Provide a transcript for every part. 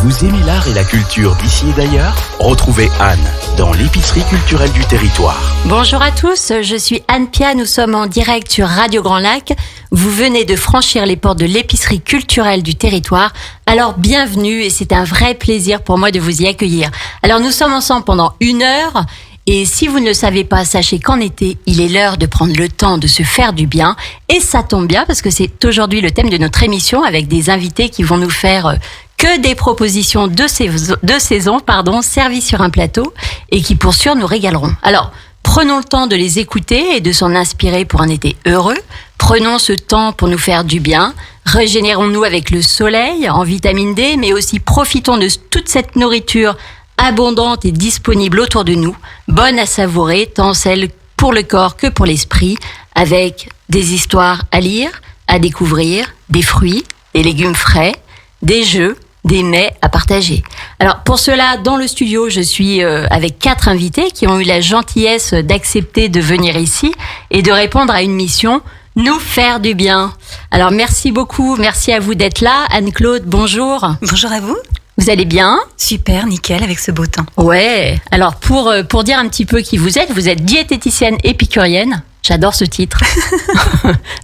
Vous aimez l'art et la culture d'ici et d'ailleurs ? Retrouvez Anne dans l'épicerie culturelle du territoire. Bonjour à tous, je suis Anne Pia, nous sommes en direct sur Radio Grand Lac. Vous venez de franchir les portes de l'épicerie culturelle du territoire. Alors bienvenue et c'est un vrai plaisir pour moi de vous y accueillir. Alors nous sommes ensemble pendant 1 heure. Et si vous ne le savez pas, sachez qu'en été, il est l'heure de prendre le temps de se faire du bien. Et ça tombe bien parce que c'est aujourd'hui le thème de notre émission avec des invités qui vont nous faire que des propositions de saison, servies sur un plateau et qui pour sûr nous régaleront. Alors, prenons le temps de les écouter et de s'en inspirer pour un été heureux. Prenons ce temps pour nous faire du bien. Régénérons-nous avec le soleil en vitamine D, mais aussi profitons de toute cette nourriture abondante et disponible autour de nous, bonne à savourer, tant celle pour le corps que pour l'esprit, avec des histoires à lire, à découvrir, des fruits, des légumes frais, des jeux, des mets à partager. Alors pour cela, dans le studio, je suis avec 4 invités qui ont eu la gentillesse d'accepter de venir ici et de répondre à une mission, nous faire du bien. Alors merci beaucoup, merci à vous d'être là. Anne-Claude, bonjour. Bonjour à vous. Vous allez bien ? Super, nickel, avec ce beau temps. Ouais, alors pour dire un petit peu qui vous êtes diététicienne épicurienne. J'adore ce titre.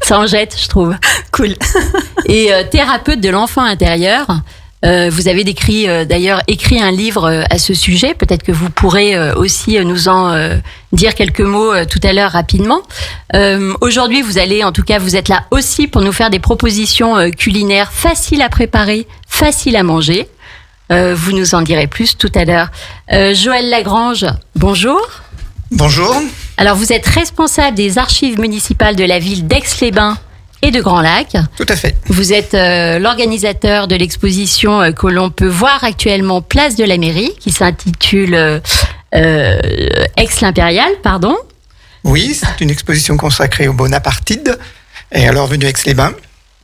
Ça en jette, je trouve. Cool. Et thérapeute de l'enfant intérieur. Vous avez d'ailleurs écrit un livre à ce sujet. Peut-être que vous pourrez aussi nous en dire quelques mots tout à l'heure rapidement. Aujourd'hui, vous êtes là aussi pour nous faire des propositions culinaires faciles à préparer, faciles à manger. Vous nous en direz plus tout à l'heure. Joël Lagrange, bonjour. Bonjour. Alors, vous êtes responsable des archives municipales de la ville d'Aix-les-Bains et de Grand Lac. Tout à fait. Vous êtes l'organisateur de l'exposition que l'on peut voir actuellement place de la mairie, qui s'intitule Aix-l'Impériale, pardon. Oui, c'est une exposition consacrée aux Bonapartides et à leur venue à Aix-les-Bains.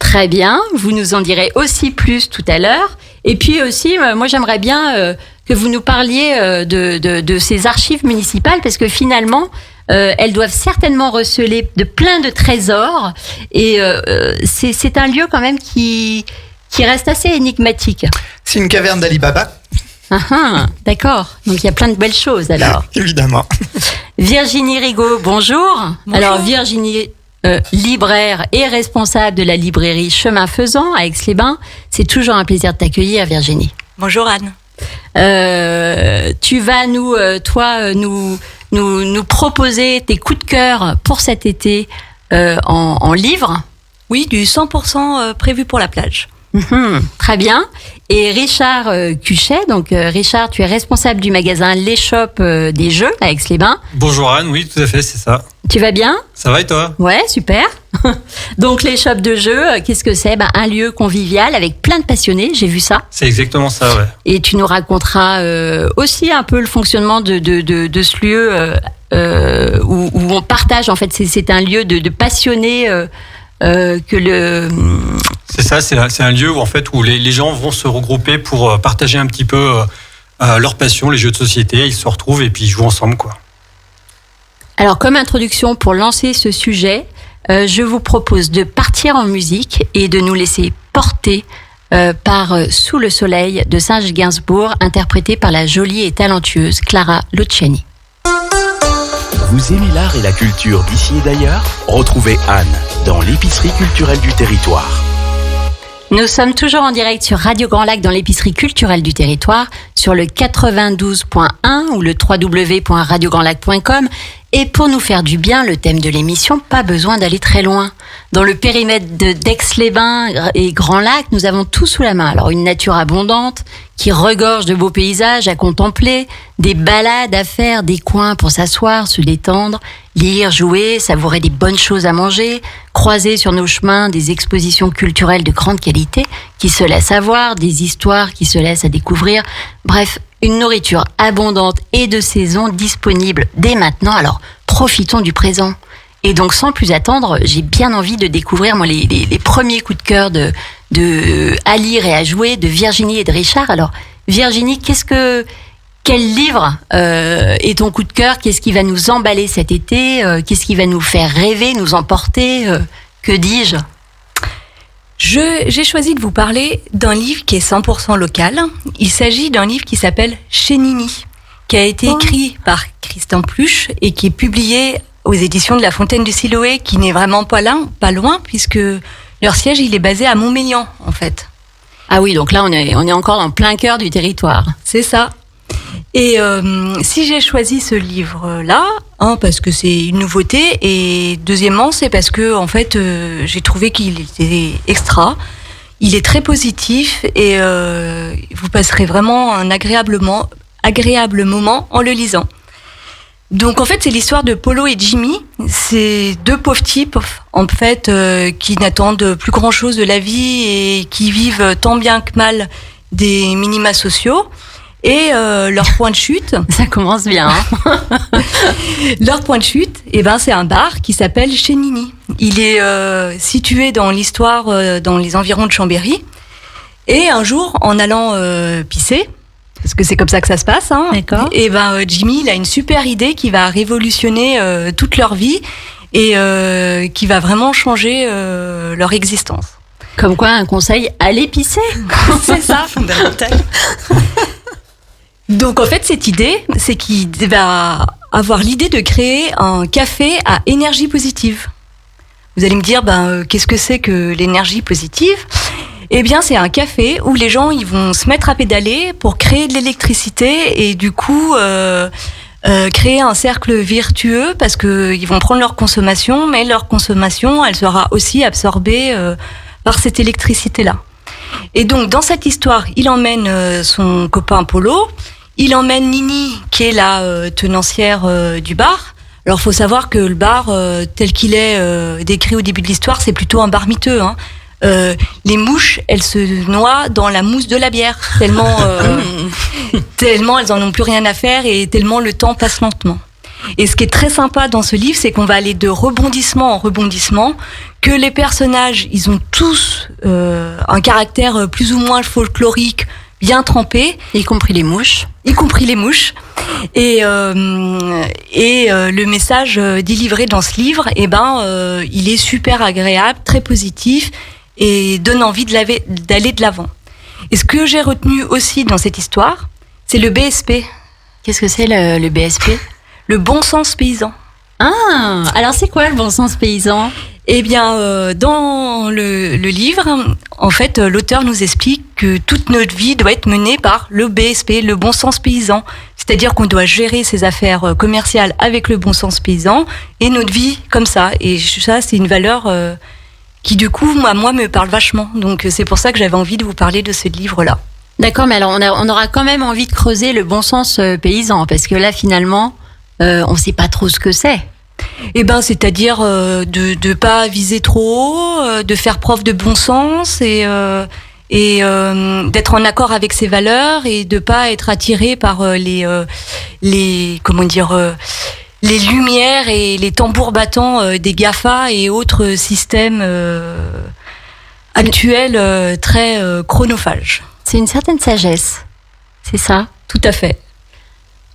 Très bien, vous nous en direz aussi plus tout à l'heure. Et puis aussi, moi j'aimerais bien que vous nous parliez de ces archives municipales, parce que finalement, elles doivent certainement receler de plein de trésors. Et c'est un lieu quand même qui reste assez énigmatique. C'est une caverne d'Ali Baba. D'accord, donc il y a plein de belles choses alors. Évidemment. Virginie Rigaud, bonjour. Bonjour. Alors Virginie, libraire et responsable de la librairie Chemin Faisant à Aix-les-Bains. C'est toujours un plaisir de t'accueillir, Virginie. Bonjour Anne. Tu vas nous proposer tes coups de cœur pour cet été en livre. Oui, du 100% prévu pour la plage. Très bien. Et Richard Cuchet, donc Richard, tu es responsable du magasin L'Échoppe des Jeux à Aix-les-Bains. Bonjour Anne, oui tout à fait, c'est ça. Tu vas bien ? Ça va et toi ? Ouais, super. Donc l'Échoppe de Jeux, qu'est-ce que c'est ? Un lieu convivial avec plein de passionnés, j'ai vu ça. C'est exactement ça, ouais. Et tu nous raconteras aussi un peu le fonctionnement de ce lieu où on partage, en fait, c'est un lieu de passionnés C'est ça, c'est un lieu où, en fait, où les gens vont se regrouper pour partager un petit peu leur passion, les jeux de société. Ils se retrouvent et puis ils jouent ensemble, quoi. Alors, comme introduction pour lancer ce sujet, je vous propose de partir en musique et de nous laisser porter par Sous le soleil de Serge Gainsbourg, interprété par la jolie et talentueuse Clara Luciani. Vous aimez l'art et la culture d'ici et d'ailleurs ? Retrouvez Anne dans l'épicerie culturelle du territoire. Nous sommes toujours en direct sur Radio Grand Lac dans l'épicerie culturelle du territoire, sur le 92.1 ou le www.radiograndlac.com. Et pour nous faire du bien, le thème de l'émission, pas besoin d'aller très loin. Dans le périmètre d'Aix-les-Bains et Grand Lac, nous avons tout sous la main. Alors une nature abondante qui regorge de beaux paysages à contempler, des balades à faire, des coins pour s'asseoir, se détendre, lire, jouer, savourer des bonnes choses à manger, croiser sur nos chemins des expositions culturelles de grande qualité qui se laissent à voir, des histoires qui se laissent à découvrir. Bref, une nourriture abondante et de saison disponible dès maintenant. Alors, profitons du présent. Et donc, sans plus attendre, j'ai bien envie de découvrir les premiers coups de cœur à lire et à jouer de Virginie et de Richard. Alors, Virginie, quel livre est ton coup de cœur ? Qu'est-ce qui va nous emballer cet été ? Qu'est-ce qui va nous faire rêver, nous emporter ? Que dis-je ? J'ai choisi de vous parler d'un livre qui est 100% local. Il s'agit d'un livre qui s'appelle Chez Nini, qui a été écrit par Christian Pluche et qui est publié aux éditions de La Fontaine du Siloé, qui n'est vraiment pas loin, puisque leur siège, il est basé à Montmélian, en fait. Ah oui, donc là, on est encore en plein cœur du territoire. C'est ça. Et si j'ai choisi ce livre-là, parce que c'est une nouveauté, et deuxièmement, c'est parce que en fait, j'ai trouvé qu'il était extra. Il est très positif et vous passerez vraiment un agréable moment en le lisant. Donc en fait, c'est l'histoire de Polo et Jimmy. C'est deux pauvres types en fait qui n'attendent plus grand-chose de la vie et qui vivent tant bien que mal des minima sociaux. Et leur point de chute... Ça commence bien. Leur point de chute, c'est un bar qui s'appelle Chez Nini. Il est situé dans l'histoire, dans les environs de Chambéry. Et un jour, en allant pisser, parce que c'est comme ça que ça se passe, D'accord. Et Jimmy, il a une super idée qui va révolutionner toute leur vie et qui va vraiment changer leur existence. Comme quoi, un conseil, allez pisser. C'est ça, fondamental. Donc en fait, cette idée, c'est qu'il va avoir l'idée de créer un café à énergie positive. Vous allez me dire, qu'est-ce que c'est que l'énergie positive ? Eh bien, c'est un café où les gens ils vont se mettre à pédaler pour créer de l'électricité et du coup créer un cercle vertueux parce que ils vont prendre leur consommation, mais leur consommation, elle sera aussi absorbée par cette électricité-là. Et donc, dans cette histoire, il emmène son copain Polo. Il emmène Nini, qui est la tenancière du bar. Alors, faut savoir que le bar, tel qu'il est décrit au début de l'histoire, c'est plutôt un bar miteux. Les mouches, elles se noient dans la mousse de la bière, tellement elles en ont plus rien à faire et tellement le temps passe lentement. Et ce qui est très sympa dans ce livre, c'est qu'on va aller de rebondissement en rebondissement, que les personnages, ils ont tous un caractère plus ou moins folklorique, bien trempé. Y compris les mouches. Et le message délivré dans ce livre, il est super agréable, très positif et donne envie d'aller de l'avant. Et ce que j'ai retenu aussi dans cette histoire, c'est le BSP. Qu'est-ce que c'est le BSP ? Le bon sens paysan. Ah, alors c'est quoi le bon sens paysan ? Eh bien, dans le livre, en fait, l'auteur nous explique que toute notre vie doit être menée par le BSP, le bon sens paysan. C'est-à-dire qu'on doit gérer ses affaires commerciales avec le bon sens paysan et notre vie comme ça. Et ça, c'est une valeur qui, du coup, moi, me parle vachement. Donc, c'est pour ça que j'avais envie de vous parler de ce livre-là. D'accord, mais alors on aura quand même envie de creuser le bon sens paysan, parce que là, finalement, on ne sait pas trop ce que c'est. C'est-à-dire de pas viser trop haut, de faire preuve de bon sens et d'être en accord avec ses valeurs et de pas être attiré par les lumières et les tambours battants des GAFA et autres systèmes actuels très chronophages. C'est une certaine sagesse, c'est ça ? Tout à fait.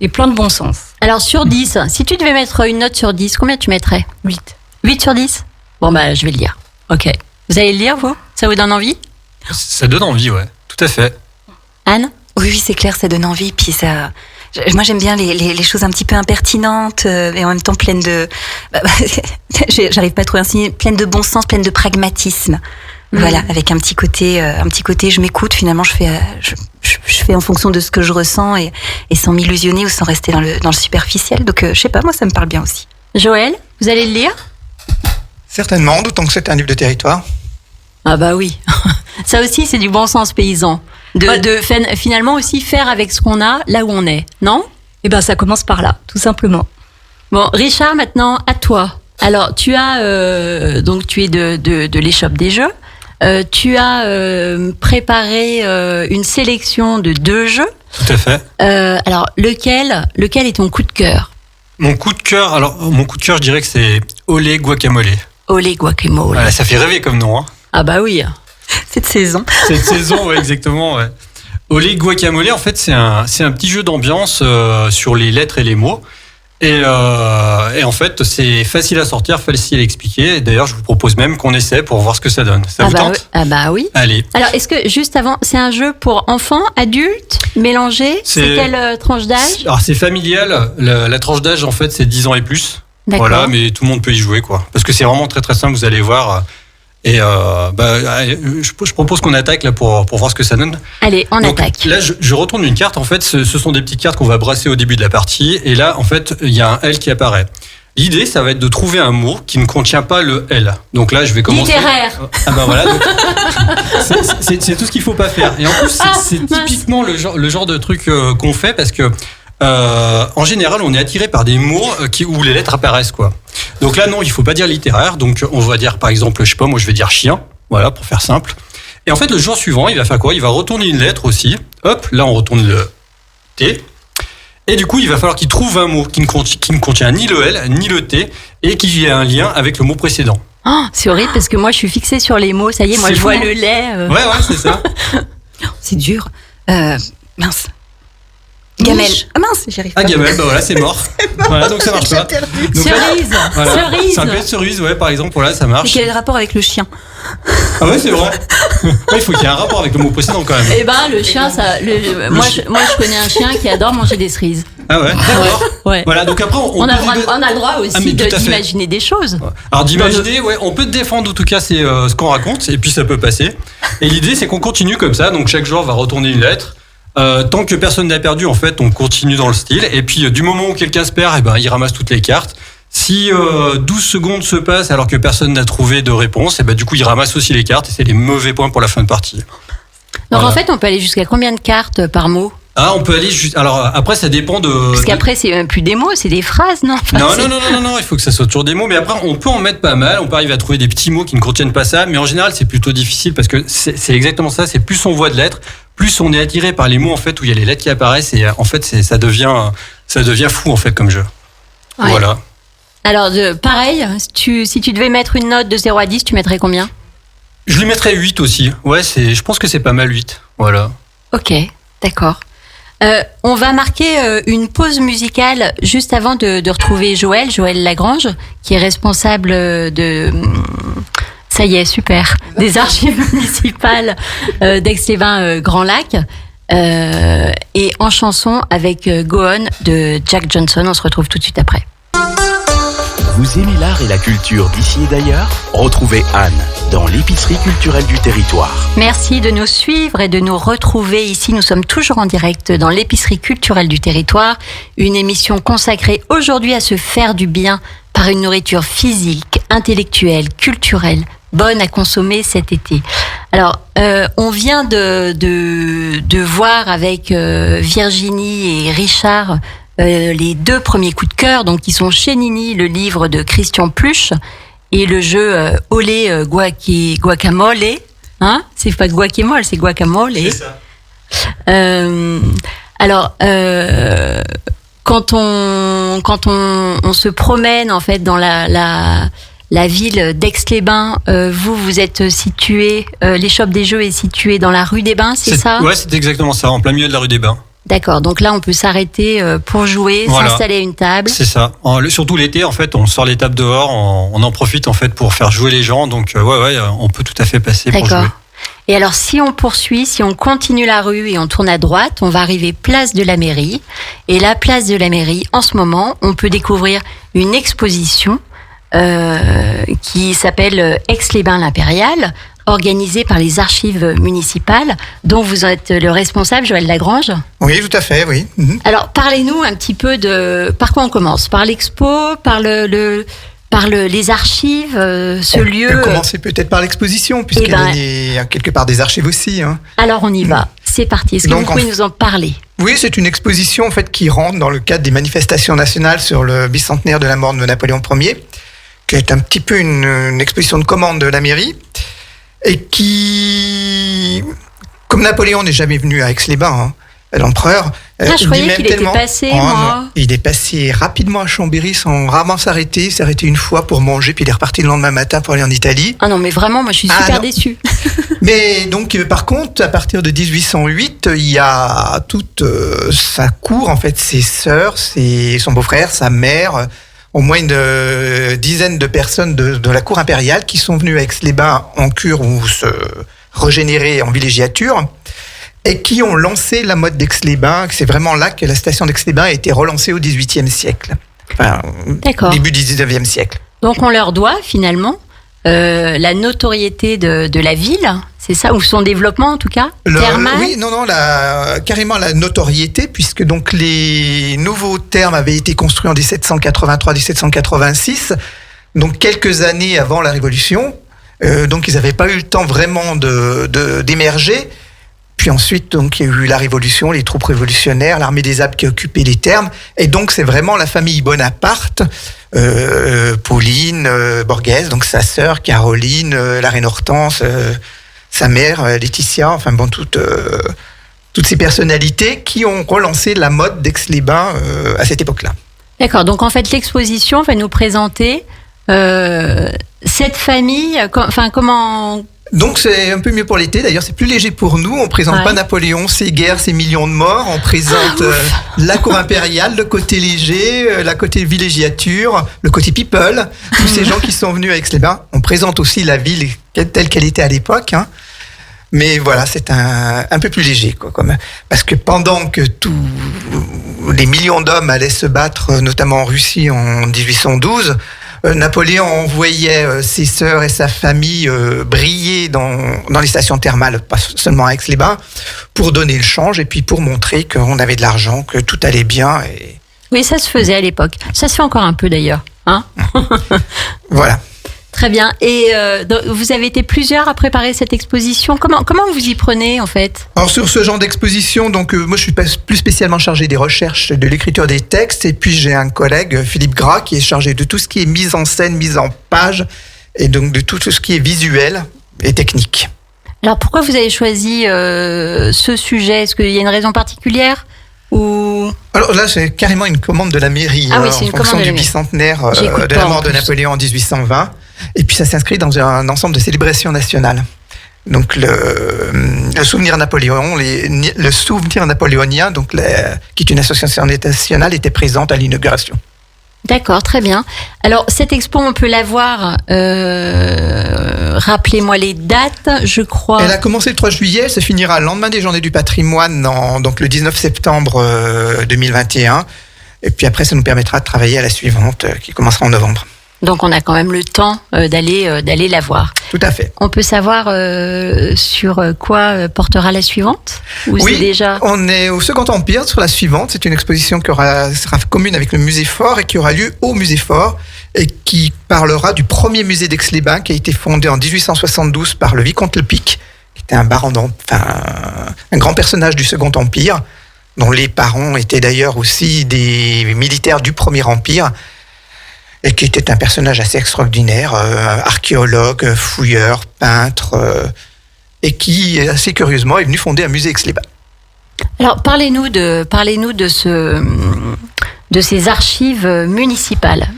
Et plein de bon sens. Alors, sur 10, si tu devais mettre une note sur 10, combien tu mettrais ? 8. 8 sur 10 ? Bon, je vais le lire. Ok. Vous allez le lire, vous ? Ça vous donne envie ? Ça donne envie, ouais. Tout à fait. Anne ? Oui, c'est clair, ça donne envie. Puis ça... Moi, j'aime bien les choses un petit peu impertinentes et en même temps pleines de... J'arrive pas à trouver un signe. Pleines de bon sens, pleines de pragmatisme. Voilà, avec un petit côté, je m'écoute. Finalement, je fais en fonction de ce que je ressens et sans m'illusionner ou sans rester dans le superficiel. Donc, je sais pas, moi, ça me parle bien aussi. Joël, vous allez le lire ? Certainement, d'autant que c'est un livre de territoire. Ah bah oui. Ça aussi, c'est du bon sens paysan. Finalement aussi faire avec ce qu'on a là où on est, non ? Ça commence par là, tout simplement. Bon, Richard, maintenant, à toi. Alors, tu as donc tu es de l'échoppe des jeux. Tu as préparé une sélection de 2 jeux. Tout à fait. Alors, lequel est ton coup de cœur ? Mon coup de cœur, je dirais que c'est Olé Guacamole. Olé Guacamole. Voilà, ça fait rêver comme nom, hein. Ah bah oui. Cette saison. Cette saison, ouais, exactement. Ouais. Olé Guacamole, en fait, c'est un petit jeu d'ambiance sur les lettres et les mots. Et en fait, c'est facile à sortir, facile à expliquer. Et d'ailleurs, je vous propose même qu'on essaie pour voir ce que ça donne. Ça vous tente ? Ah bah oui. Allez. Alors, est-ce que, juste avant, c'est un jeu pour enfants, adultes, mélangés ? C'est quelle tranche d'âge ? Alors, c'est familial. La tranche d'âge, en fait, c'est 10 ans et plus. D'accord. Voilà, mais tout le monde peut y jouer, quoi. Parce que c'est vraiment très très simple, vous allez voir. Et je propose qu'on attaque là pour voir ce que ça donne. Allez, on Donc, attaque. Là, je retourne une carte. En fait, ce sont des petites cartes qu'on va brasser au début de la partie. Et là, en fait, il y a un L qui apparaît. L'idée, ça va être de trouver un mot qui ne contient pas le L. Donc là, je vais commencer. Littéraire. Ah ben voilà. Donc, c'est tout ce qu'il faut pas faire. Et en plus, c'est typiquement le genre de truc qu'on fait parce que en général, on est attiré par des mots où les lettres apparaissent, quoi. Donc là, non, il faut pas dire littéraire. Donc on va dire, par exemple, je sais pas, moi je vais dire chien. Voilà, pour faire simple. Et en fait, le jour suivant, il va faire quoi ? Il va retourner une lettre aussi. Hop, là, on retourne le T. Et du coup, il va falloir qu'il trouve un mot qui ne contient ni le L, ni le T, et qui ait un lien avec le mot précédent. Oh, c'est horrible parce que moi, je suis fixée sur les mots. Ça y est, moi, C'est je vois fou, le lait. Ouais, c'est ça. C'est dur. Mince. Gamelle. Ah mince, j'y arrive pas. Ah, gamelle, bah voilà, c'est mort. Voilà, donc ça marche pas. Donc là, Cerise. voilà. Cerise. Ça peut être cerise, ouais, par exemple, voilà, ça Et marche. quel est le rapport avec le chien ? Ah ouais, c'est vrai. Ouais, il faut qu'il y ait un rapport avec le mot précédent quand même. Eh ben, le chien, ça. Moi, je connais un chien qui adore manger des cerises. Ah ouais, d'accord. Ouais. Voilà, donc après, On a le droit aussi Ah, mais tout à fait. d'imaginer des choses. Alors d'imaginer, ouais, on peut te défendre en tout cas, c'est ce qu'on raconte, et puis ça peut passer. Et l'idée, c'est qu'on continue comme ça, donc chaque joueur va retourner une lettre. Tant que personne n'a perdu, en fait, on continue dans le style. Et puis, du moment où quelqu'un se perd, eh ben, il ramasse toutes les cartes. Si 12 secondes se passent alors que personne n'a trouvé de réponse, et ben, du coup, il ramasse aussi les cartes et c'est les mauvais points pour la fin de partie. Donc, Voilà. en fait, on peut aller jusqu'à combien de cartes par mot ? Ah, on peut aller juste. Alors, après, ça dépend de. Parce qu'après, c'est même plus des mots, c'est des phrases, non ? Enfin, Non, il faut que ça soit toujours des mots. Mais après, on peut en mettre pas mal. On peut arriver à trouver des petits mots qui ne contiennent pas ça. Mais en général, c'est plutôt difficile parce que c'est exactement ça. C'est plus on voit de lettres, plus on est attiré par les mots en fait où il y a les lettres qui apparaissent. Et en fait, ça devient fou en fait comme jeu. Ouais. Voilà. Alors, pareil, si tu devais mettre une note de 0 à 10, tu mettrais combien ? Je lui mettrais 8 aussi. Ouais, je pense que c'est pas mal 8. Voilà. Ok, d'accord. On va marquer une pause musicale juste avant de retrouver Joël Lagrange, qui est responsable de... Ça y est, super. Des archives municipales d'Aix-les-Bains Grand Lac. Et en chanson avec Go On de Jack Johnson. On se retrouve tout de suite après. Vous aimez l'art et la culture d'ici et d'ailleurs ? Retrouvez Anne dans l'épicerie culturelle du territoire. Merci de nous suivre et de nous retrouver ici. Nous sommes toujours en direct dans l'épicerie culturelle du territoire, une émission consacrée aujourd'hui à se faire du bien par une nourriture physique, intellectuelle, culturelle, bonne à consommer cet été. Alors, on vient de voir avec Virginie et Richard les 2 premiers coups de cœur, donc qui sont chez Nini, le livre de Christian Pluche, et le jeu Olé Guacamole. Hein ? C'est pas guacamole, c'est guacamole. C'est ça. Alors, quand on se promène en fait dans la ville d'Aix-les-Bains, vous êtes situé, l'échoppe des jeux est située dans la rue des Bains, c'est ça ? Ouais, c'est exactement ça, en plein milieu de la rue des Bains. D'accord, donc là on peut s'arrêter pour jouer, Voilà. s'installer à une table. C'est ça. Surtout l'été, en fait, on sort les tables dehors, on en profite en fait pour faire jouer les gens. Donc ouais, on peut tout à fait passer pour D'accord. jouer. Et alors si on poursuit, si on continue la rue et on tourne à droite, on va arriver place de la mairie. Et la place de la mairie, en ce moment, on peut découvrir une exposition qui s'appelle Aix-les-Bains l'Impérial, organisée par les archives municipales, dont vous êtes le responsable, Joël Lagrange. Oui, tout à fait, oui. Mhm. Alors, parlez-nous un petit peu de... Par quoi on commence ? Par l'expo ? Par les archives, ce lieu... On peut commencer peut-être par l'exposition, puisqu'elle est quelque part des archives aussi. Hein. Alors, on y va. C'est parti. Est-ce que vous pouvez nous en parler ? Oui, c'est une exposition en fait, qui rentre dans le cadre des manifestations nationales sur le bicentenaire de la mort de Napoléon Ier, qui est un petit peu une exposition de commande de la mairie, et qui, comme Napoléon n'est jamais venu à Aix-les-Bains, hein, l'empereur. Je croyais qu'il était passé, moi. Non. Il est passé rapidement à Chambéry sans rarement s'arrêter. Il s'est arrêté une fois pour manger, puis il est reparti le lendemain matin pour aller en Italie. Ah non, mais vraiment, moi je suis super déçue. Mais donc, par contre, à partir de 1808, il y a toute sa cour, en fait, ses sœurs, son beau-frère, sa mère, au moins une dizaine de personnes de la cour impériale qui sont venues à Aix-les-Bains en cure ou se régénérer en villégiature et qui ont lancé la mode d'Aix-les-Bains. C'est vraiment là que la station d'Aix-les-Bains a été relancée au XVIIIe siècle. Enfin, début du XIXe siècle. Donc on leur doit finalement la notoriété de la ville, c'est ça, ou son développement en tout cas, thermal. Oui, carrément la notoriété, puisque donc les nouveaux thermes avaient été construits en 1783-1786, donc quelques années avant la Révolution. Donc ils n'avaient pas eu le temps vraiment d'émerger. Puis ensuite, donc, il y a eu la Révolution, les troupes révolutionnaires, l'armée des Alpes qui occupait les thermes. Et donc, c'est vraiment la famille Bonaparte, Pauline Borghese, donc sa sœur Caroline, la reine Hortense, sa mère Laetitia, enfin bon, toutes ces personnalités qui ont relancé la mode d'Aix-les-Bains à cette époque-là. D'accord, donc en fait, l'exposition va nous présenter cette famille, comment... Donc c'est un peu mieux pour l'été, d'ailleurs c'est plus léger pour nous, on présente pas Napoléon, ses guerres, ses millions de morts, on présente la cour impériale, le côté léger, la côté villégiature, le côté people, tous ces gens qui sont venus à Aix-les-Bains. On présente aussi la ville telle qu'elle était à l'époque, hein. Mais voilà, c'est un peu plus léger, quoi, parce que pendant que tous les millions d'hommes allaient se battre, notamment en Russie en 1812, Napoléon envoyait ses sœurs et sa famille briller dans les stations thermales, pas seulement à Aix-les-Bains, pour donner le change et puis pour montrer qu'on avait de l'argent, que tout allait bien. Oui, ça se faisait à l'époque. Ça se fait encore un peu d'ailleurs, hein. Voilà. Très bien. Et vous avez été plusieurs à préparer cette exposition. Comment vous y prenez en fait ? Alors sur ce genre d'exposition, donc moi je suis plus spécialement chargé des recherches, de l'écriture des textes, et puis j'ai un collègue, Philippe Gras, qui est chargé de tout ce qui est mise en scène, mise en page, et donc de tout ce qui est visuel et technique. Alors pourquoi vous avez choisi ce sujet ? Est-ce qu'il y a une raison particulière ou... Alors là, c'est carrément une commande de la mairie, en fonction du bicentenaire de la mort de Napoléon en 1820. Et puis ça s'inscrit dans un ensemble de célébrations nationales. Donc le souvenir napoléonien, donc qui est une association nationale, était présente à l'inauguration. D'accord, très bien. Alors cette expo, on peut la voir. Rappelez-moi les dates, je crois. Elle a commencé le 3 juillet, elle se finira le lendemain des Journées du Patrimoine, donc le 19 septembre 2021. Et puis après, ça nous permettra de travailler à la suivante, qui commencera en novembre. Donc on a quand même le temps d'aller la voir. Tout à fait. On peut savoir sur quoi portera la suivante ? Oui, déjà... on est au Second Empire sur la suivante. C'est une exposition qui sera commune avec le Musée Fort et qui aura lieu au Musée Fort et qui parlera du premier musée d'Aix-les-Bains qui a été fondé en 1872 par le Vicomte Le Pic, qui était un grand personnage du Second Empire, dont les parents étaient d'ailleurs aussi des militaires du Premier Empire, et qui était un personnage assez extraordinaire, archéologue, fouilleur, peintre, et qui, assez curieusement, est venu fonder un musée Aix-les-Bains. Alors, parlez-nous de ces archives municipales.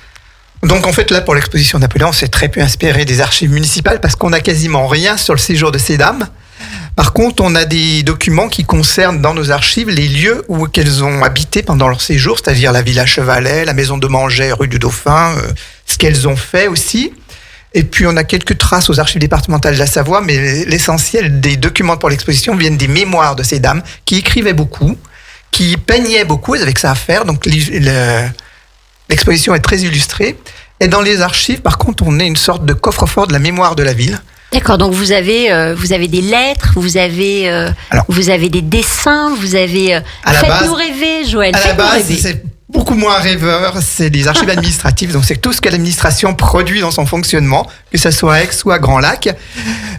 Donc, en fait, là, pour l'exposition Napoléon, c'est très peu inspiré des archives municipales parce qu'on n'a quasiment rien sur le séjour de ces dames. Par contre, on a des documents qui concernent dans nos archives les lieux où qu'elles ont habité pendant leur séjour, c'est-à-dire la Villa Chevalet, la maison de Manget, rue du Dauphin, ce qu'elles ont fait aussi. Et puis, on a quelques traces aux archives départementales de la Savoie, mais l'essentiel des documents pour l'exposition viennent des mémoires de ces dames qui écrivaient beaucoup, qui peignaient beaucoup, elles avaient que ça à faire. Donc, l'exposition est très illustrée. Et dans les archives, par contre, on est une sorte de coffre-fort de la mémoire de la ville. D'accord, donc vous avez des lettres, vous avez des dessins, vous avez... Faites-nous rêver, Joël. À la base, c'est beaucoup moins rêveur, c'est des archives administratives, donc c'est tout ce que l'administration produit dans son fonctionnement, que ce soit à Aix ou à Grand Lac.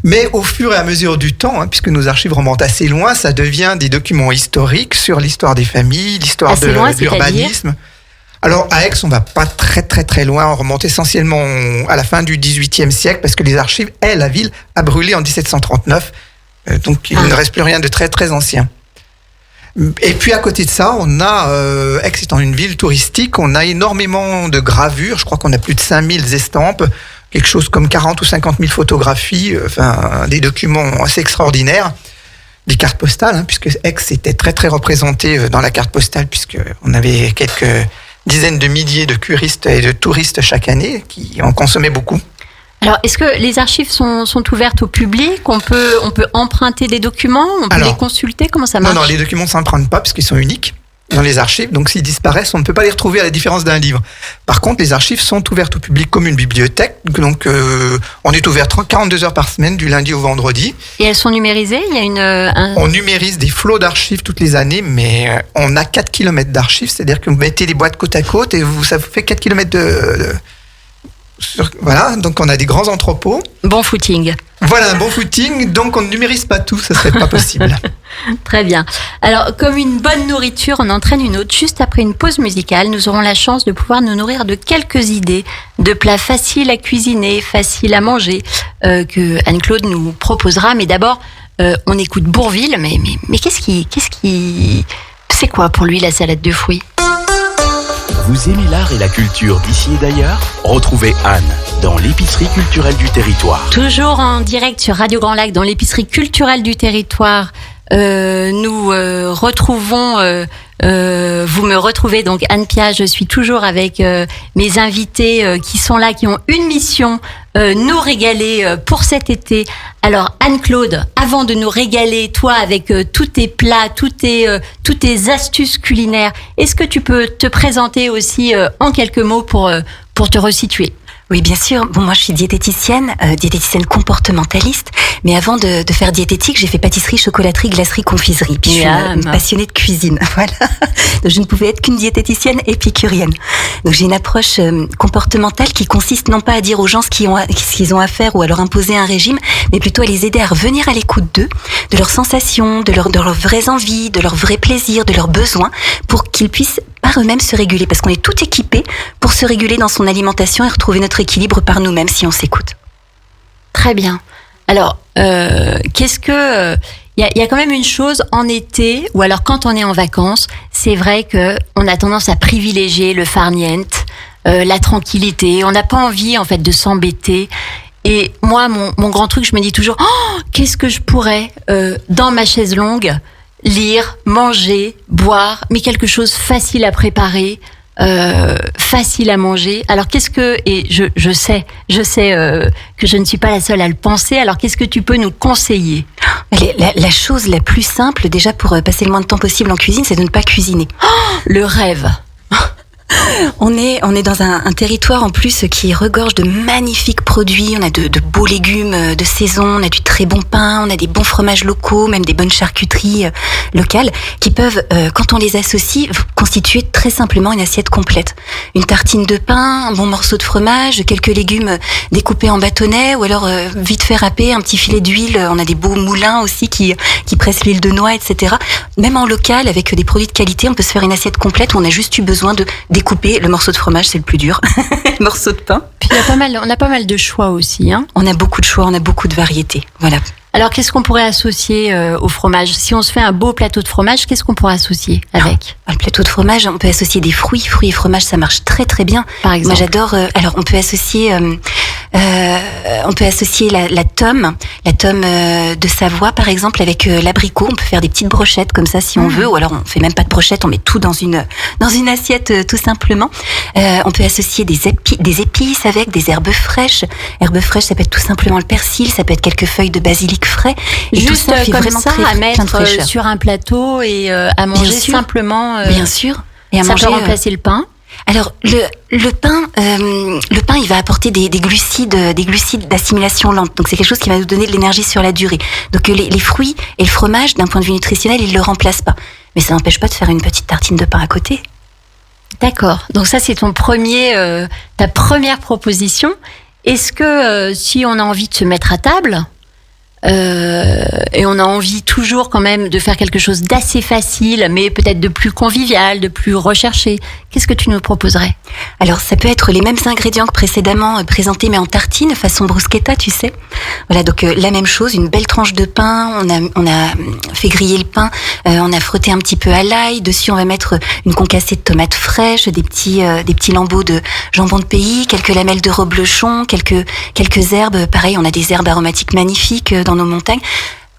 Mais au fur et à mesure du temps, puisque nos archives remontent assez loin, ça devient des documents historiques sur l'histoire des familles, l'histoire de l'urbanisme. Alors, à Aix, on va pas très très très loin, on remonte essentiellement à la fin du XVIIIe siècle, parce que les archives, la ville a brûlé en 1739, donc il ne reste plus rien de très très ancien. Et puis à côté de ça, on a Aix étant une ville touristique, on a énormément de gravures. Je crois qu'on a plus de 5000 estampes, quelque chose comme 40 ou 50 000 photographies, enfin des documents assez extraordinaires. Des cartes postales, puisque Aix était très très représenté dans la carte postale, puisque on avait quelques dizaines de milliers de curistes et de touristes chaque année qui en consommaient beaucoup. Alors, est-ce que les archives sont ouvertes au public ? On peut emprunter des documents ? On peut les consulter ? Comment ça marche ? Non, les documents ne s'empruntent pas, parce qu'ils sont uniques dans les archives. Donc, s'ils disparaissent, on ne peut pas les retrouver à la différence d'un livre. Par contre, les archives sont ouvertes au public comme une bibliothèque. Donc, on est ouvert 42 heures par semaine, du lundi au vendredi. Et elles sont numérisées ? Il y a On numérise des flots d'archives toutes les années, mais on a 4 km d'archives. C'est-à-dire que vous mettez les boîtes côte à côte et ça vous fait 4 km Voilà, donc on a des grands entrepôts. Bon footing. Voilà, un bon footing, donc on ne numérise pas tout, ça serait pas possible. Très bien. Alors, comme une bonne nourriture en entraîne une autre, juste après une pause musicale, nous aurons la chance de pouvoir nous nourrir de quelques idées de plats faciles à cuisiner, faciles à manger, que Anne-Claude nous proposera. Mais d'abord, on écoute Bourvil, mais c'est quoi pour lui la salade de fruits ? Vous aimez l'art et la culture d'ici et d'ailleurs ? Retrouvez Anne dans l'épicerie culturelle du territoire. Toujours en direct sur Radio Grand Lac dans l'épicerie culturelle du territoire. Nous retrouvons, vous me retrouvez donc Anne Pia. Je suis toujours avec mes invités qui sont là, qui ont une mission, nous régaler pour cet été. Alors Anne-Claude, avant de nous régaler, toi avec tous tes plats, toutes tes astuces culinaires, est-ce que tu peux te présenter aussi en quelques mots pour te resituer ? Oui, bien sûr. Bon, moi, je suis diététicienne comportementaliste. Mais avant de faire diététique, j'ai fait pâtisserie, chocolaterie, glacerie, confiserie. Puis je suis une passionnée de cuisine. Voilà. Donc, je ne pouvais être qu'une diététicienne épicurienne. Donc, j'ai une approche comportementale qui consiste non pas à dire aux gens ce qu'ils ont à faire ou à leur imposer un régime, mais plutôt à les aider à revenir à l'écoute d'eux, de leurs sensations, de leurs vraies envies, de leurs vrais plaisirs, de leurs besoins, pour qu'ils puissent par eux-mêmes se réguler, parce qu'on est tout équipé pour se réguler dans son alimentation et retrouver notre équilibre par nous-mêmes si on s'écoute. Très bien. Alors, qu'est-ce que... Il y a quand même une chose en été, ou alors quand on est en vacances, c'est vrai qu'on a tendance à privilégier le farniente, la tranquillité. On n'a pas envie, en fait, de s'embêter. Et moi, mon grand truc, je me dis toujours, qu'est-ce que je pourrais, dans ma chaise longue, lire, manger, boire, mais quelque chose facile à préparer, facile à manger. Alors et je sais que je ne suis pas la seule à le penser. Alors qu'est-ce que tu peux nous conseiller ? La chose la plus simple, déjà pour passer le moins de temps possible en cuisine, c'est de ne pas cuisiner. Le rêve. On est dans un territoire en plus qui regorge de magnifiques produits. On a de beaux légumes de saison, on a du très bon pain, on a des bons fromages locaux, même des bonnes charcuteries locales qui peuvent, quand on les associe, constituer très simplement une assiette complète. Une tartine de pain, un bon morceau de fromage, quelques légumes découpés en bâtonnets ou alors vite fait râpé, un petit filet d'huile. On a des beaux moulins aussi qui pressent l'huile de noix, etc. Même en local, avec des produits de qualité, on peut se faire une assiette complète où on a juste eu besoin de découper le morceau de fromage, c'est le plus dur. Le morceau de pain. Puis on a pas mal de choix aussi. On a beaucoup de choix, on a beaucoup de variétés. Voilà. Alors, qu'est-ce qu'on pourrait associer au fromage ? Si on se fait un beau plateau de fromage, qu'est-ce qu'on pourrait associer avec ? Un plateau de fromage, on peut associer des fruits et fromage, ça marche très très bien. Par exemple. Moi, j'adore. Alors, on peut associer la tome de Savoie, par exemple, avec l'abricot. On peut faire des petites brochettes comme ça si on veut, ou alors on fait même pas de brochettes, on met tout dans une assiette tout simplement. On peut associer des épices avec des herbes fraîches. Herbes fraîches, ça peut être tout simplement le persil, ça peut être quelques feuilles de basilic frais. Et juste tout ça fait comme vraiment ça très, à mettre sur un plateau et à manger simplement. Bien sûr. Et à ça manger, peut remplacer le pain. Alors le pain, il va apporter des glucides d'assimilation lente. Donc c'est quelque chose qui va nous donner de l'énergie sur la durée. Donc les fruits et le fromage, d'un point de vue nutritionnel, ils le remplacent pas. Mais ça n'empêche pas de faire une petite tartine de pain à côté. D'accord. Donc ça c'est ta première proposition. Est-ce que si on a envie de se mettre à table, et on a envie toujours quand même de faire quelque chose d'assez facile, mais peut-être de plus convivial, de plus recherché. Qu'est-ce que tu nous proposerais? Alors, ça peut être les mêmes ingrédients que précédemment présentés, mais en tartine, façon bruschetta, tu sais. Voilà, donc la même chose, une belle tranche de pain. On a fait griller le pain. On a frotté un petit peu à l'ail. Dessus, on va mettre une concassée de tomates fraîches, des petits lambeaux de jambon de pays, quelques lamelles de reblochon, quelques herbes. Pareil, on a des herbes aromatiques magnifiques dans nos montagnes.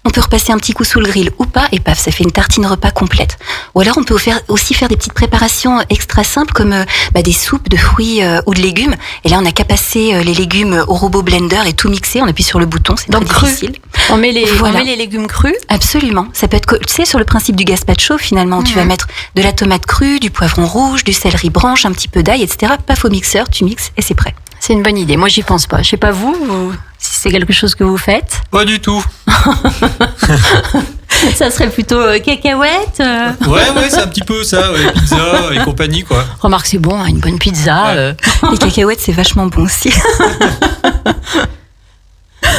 On peut repasser un petit coup sous le grill ou pas, et paf, ça fait une tartine repas complète. Ou alors on peut aussi faire des petites préparations extra simples comme des soupes de fruits ou de légumes. Et là, on n'a qu'à passer les légumes au robot blender et tout mixer. On appuie sur le bouton, c'est donc très difficile. On met les légumes crus. Absolument. Ça peut être, tu sais, sur le principe du gazpacho finalement. Tu vas mettre de la tomate crue, du poivron rouge, du céleri branche, un petit peu d'ail, etc. Paf au mixeur, tu mixes et c'est prêt. C'est une bonne idée. Moi, j'y pense pas. Je sais pas vous si c'est quelque chose que vous faites. Pas du tout. Ça serait plutôt cacahuètes. Ouais, c'est un petit peu ça, pizza et compagnie, quoi. Remarque, c'est bon, une bonne pizza. Les cacahuètes, c'est vachement bon aussi.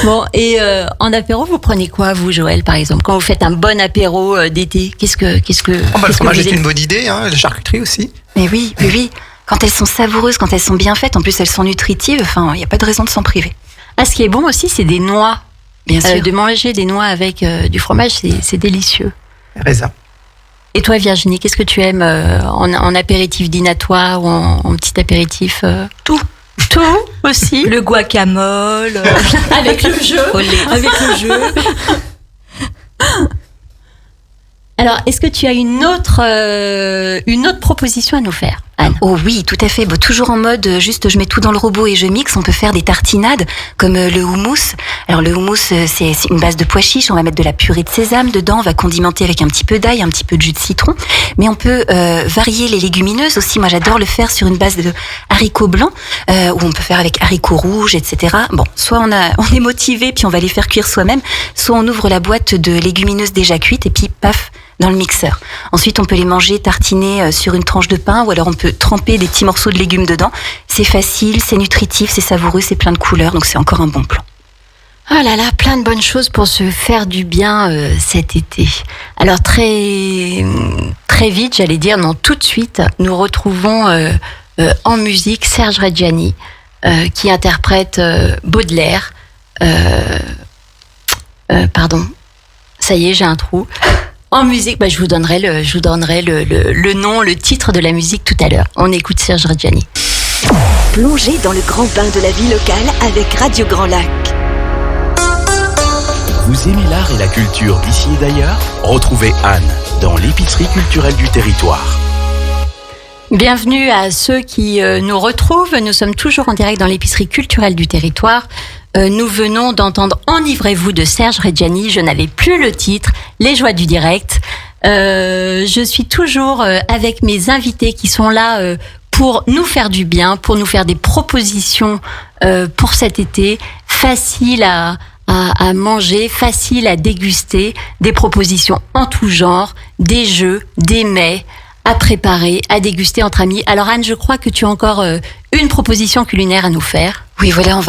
Bon, et en apéro, vous prenez quoi, vous, Joël, par exemple, quand vous faites un bon apéro d'été? Qu'est-ce que le fromage est une bonne idée, la charcuterie aussi. Mais oui. Quand elles sont savoureuses, quand elles sont bien faites, en plus elles sont nutritives, enfin, il n'y a pas de raison de s'en priver. Ah, ce qui est bon aussi, c'est des noix. Bien sûr. De manger des noix avec du fromage, c'est délicieux. Raisin. Et toi, Virginie, qu'est-ce que tu aimes en apéritif dînatoire ou en petit apéritif Tout aussi. Le guacamole. Avec le jeu. Avec le jeu. Alors, est-ce que tu as une autre proposition à nous faire, Anne? Oh oui, tout à fait. Bon, toujours en mode, juste je mets tout dans le robot et je mixe. On peut faire des tartinades comme le houmous. Alors le houmous, c'est une base de pois chiches. On va mettre de la purée de sésame dedans. On va condimenter avec un petit peu d'ail, un petit peu de jus de citron. Mais on peut varier les légumineuses aussi. Moi, j'adore le faire sur une base de haricots blancs, ou on peut faire avec haricots rouges, etc. Bon, soit on est motivé puis on va les faire cuire soi-même, soit on ouvre la boîte de légumineuses déjà cuites et puis paf, dans le mixeur. Ensuite, on peut les manger tartinés sur une tranche de pain, ou alors on peut tremper des petits morceaux de légumes dedans. C'est facile, c'est nutritif, c'est savoureux, c'est plein de couleurs, donc c'est encore un bon plan. Oh là là, plein de bonnes choses pour se faire du bien cet été. Alors très vite, j'allais dire, non, tout de suite, nous retrouvons en musique Serge Reggiani qui interprète Baudelaire. Pardon, ça y est, j'ai un trou. En musique, je vous donnerai le nom, le titre de la musique tout à l'heure. On écoute Serge Reggiani. Plongez dans le grand bain de la vie locale avec Radio Grand Lac. Vous aimez l'art et la culture d'ici et d'ailleurs? Retrouvez Anne dans l'épicerie culturelle du territoire. Bienvenue à ceux qui nous retrouvent. Nous sommes toujours en direct dans l'épicerie culturelle du territoire. Nous venons d'entendre Enivrez-vous de Serge Reggiani. Je n'avais plus le titre, les joies du direct. Je suis toujours avec mes invités qui sont là pour nous faire du bien, pour nous faire des propositions pour cet été, faciles à manger, faciles à déguster, des propositions en tout genre, des jeux, des mets à préparer, à déguster entre amis. Alors Anne, je crois que tu as encore une proposition culinaire à nous faire. Oui, voilà,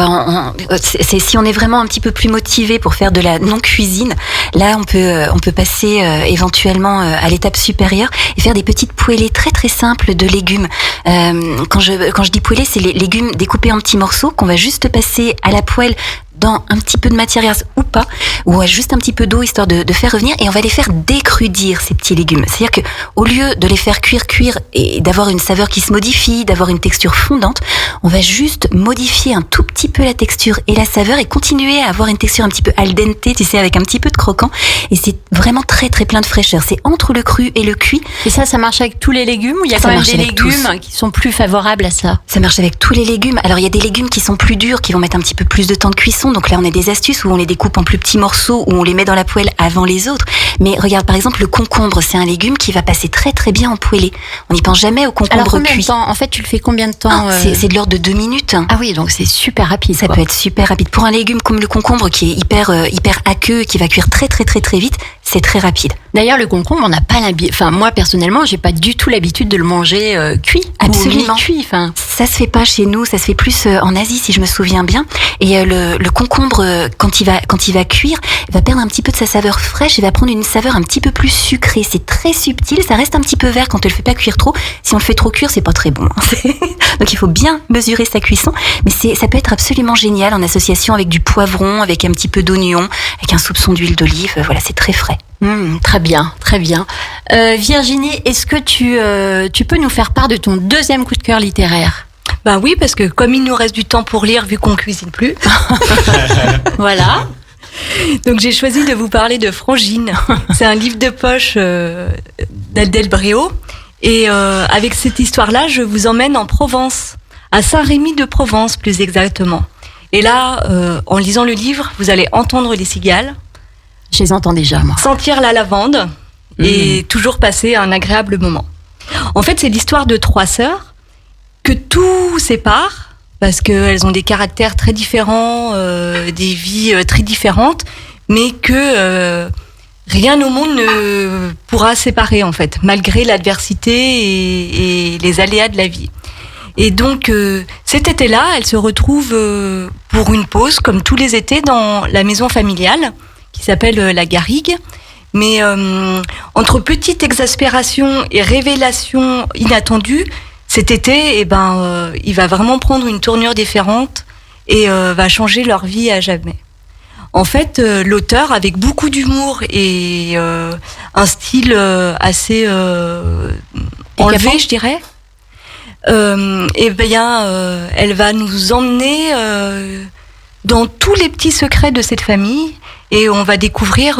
si on est vraiment un petit peu plus motivé pour faire de la non-cuisine, là, on peut passer éventuellement à l'étape supérieure et faire des petites poêlées très très simples de légumes. Quand je dis poêlées, c'est les légumes découpés en petits morceaux qu'on va juste passer à la poêle dans un petit peu de matière grasse ou pas, ou juste un petit peu d'eau histoire de faire revenir, et on va les faire décrudir, ces petits légumes. C'est-à-dire que au lieu de les faire cuire et d'avoir une saveur qui se modifie, d'avoir une texture fondante, on va juste modifier un tout petit peu la texture et la saveur et continuer à avoir une texture un petit peu al dente, tu sais, avec un petit peu de croquant, et c'est vraiment très très plein de fraîcheur. C'est entre le cru et le cuit. Et ça marche avec tous les légumes, ou il y a quand même des légumes qui sont plus favorables à ça? Ça marche avec tous les légumes. Alors il y a des légumes qui sont plus durs, qui vont mettre un petit peu plus de temps de cuisson. Donc là, on a des astuces où on les découpe en plus petits morceaux, où on les met dans la poêle avant les autres. Mais regarde, par exemple, le concombre, c'est un légume qui va passer très très bien en poêlée. On n'y pense jamais au concombre cuit. Alors combien de temps? En fait, tu le fais combien de temps? C'est de l'ordre de 2 minutes. Ah oui, donc c'est super rapide. Ça peut être super rapide. Pour un légume comme le concombre qui est hyper aqueux, qui va cuire très très très très vite, c'est très rapide. D'ailleurs, le concombre, on n'a pas l'habitude. Enfin, moi personnellement, j'ai pas du tout l'habitude de le manger cuit. Absolument. Ou mi-cuit. Enfin, Ça se fait pas chez nous, ça se fait plus en Asie si je me souviens bien. Et le concombre, quand il va cuire, il va perdre un petit peu de sa saveur fraîche, il va prendre une saveur un petit peu plus sucrée. C'est très subtil, ça reste un petit peu vert quand on le fait pas cuire trop. Si on le fait trop cuire, c'est pas très bon. Donc il faut bien mesurer sa cuisson. Mais ça peut être absolument génial en association avec du poivron, avec un petit peu d'oignon, avec un soupçon d'huile d'olive. Voilà, c'est très frais. très bien, très bien. Virginie, est-ce que tu peux nous faire part de ton deuxième coup de cœur littéraire? Bah oui, parce que comme il nous reste du temps pour lire, vu qu'on cuisine plus, Voilà. donc j'ai choisi de vous parler de Frangine. C'est un livre de poche d'Adèle Bréau. Et avec cette histoire-là, je vous emmène en Provence, à Saint-Rémy de Provence plus exactement. Et là, en lisant le livre, vous allez entendre les cigales, Je les entends déjà, moi. sentir la lavande et toujours passer un agréable moment. En fait, c'est l'histoire de 3 sœurs que tout sépare parce qu'elles ont des caractères très différents, des vies très différentes, mais que rien au monde ne pourra séparer en fait, malgré l'adversité et les aléas de la vie. Et donc cet été-là, elles se retrouvent pour une pause, comme tous les étés, dans la maison familiale qui s'appelle la Garrigue. Mais entre petite exaspération et révélation inattendue, cet été, il va vraiment prendre une tournure différente et va changer leur vie à jamais. En fait, l'auteur, avec beaucoup d'humour et un style assez enlevé, je dirais, elle va nous emmener dans tous les petits secrets de cette famille et on va découvrir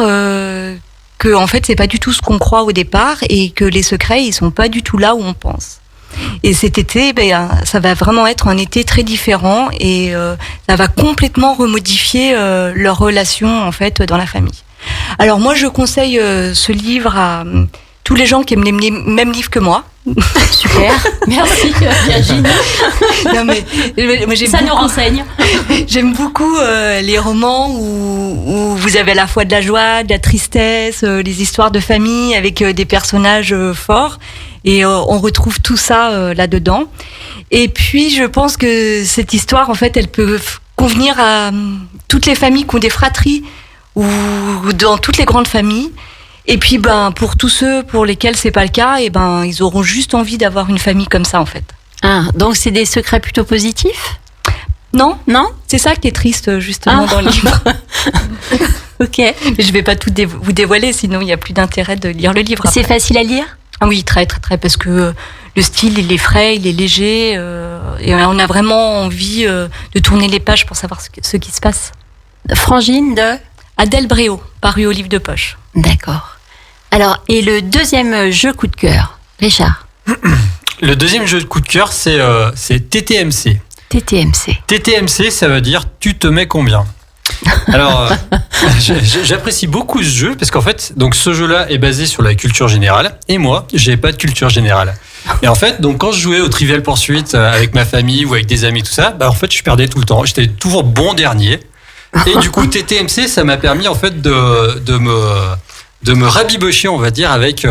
que en fait c'est pas du tout ce qu'on croit au départ et que les secrets ils sont pas du tout là où on pense. Et cet été, ça va vraiment être un été très différent et ça va complètement remodifier leur relation en fait dans la famille. Alors moi je conseille ce livre à tous les gens qui aiment les mêmes livres que moi. Super, merci Virginie. Non, mais j'aime Ça nous beaucoup. renseigne. J'aime beaucoup les romans où vous avez à la fois de la joie, de la tristesse, les histoires de famille avec des personnages forts. Et on retrouve tout ça là-dedans. Et puis, je pense que cette histoire, en fait, elle peut convenir à toutes les familles qui ont des fratries ou dans toutes les grandes familles. Et puis, pour tous ceux pour lesquels c'est pas le cas, ils auront juste envie d'avoir une famille comme ça, en fait. Ah, donc c'est des secrets plutôt positifs? Non, Non? c'est ça qui est triste, justement, dans le livre. Ok. Mais je vais pas tout vous dévoiler, sinon il y a plus d'intérêt de lire le livre. C'est après. facile à lire? Ah oui, très, très, très, parce que le style, il est frais, il est léger, et on a vraiment envie de tourner les pages pour savoir ce qui se passe. Frangine de? Adèle Bréau, paru au livre de poche. D'accord. Alors, et le deuxième jeu coup de cœur, Richard? Le deuxième jeu de coup de cœur, c'est TTMC. TTMC. TTMC, ça veut dire tu te mets combien? Alors, j'apprécie beaucoup ce jeu parce qu'en fait, donc ce jeu-là est basé sur la culture générale et moi, j'ai pas de culture générale. Et en fait, donc quand je jouais au Trivial Pursuit avec ma famille ou avec des amis, tout ça, en fait, je perdais tout le temps. J'étais toujours bon dernier. Et du coup, TTMC, ça m'a permis en fait de me rabibocher, on va dire, avec.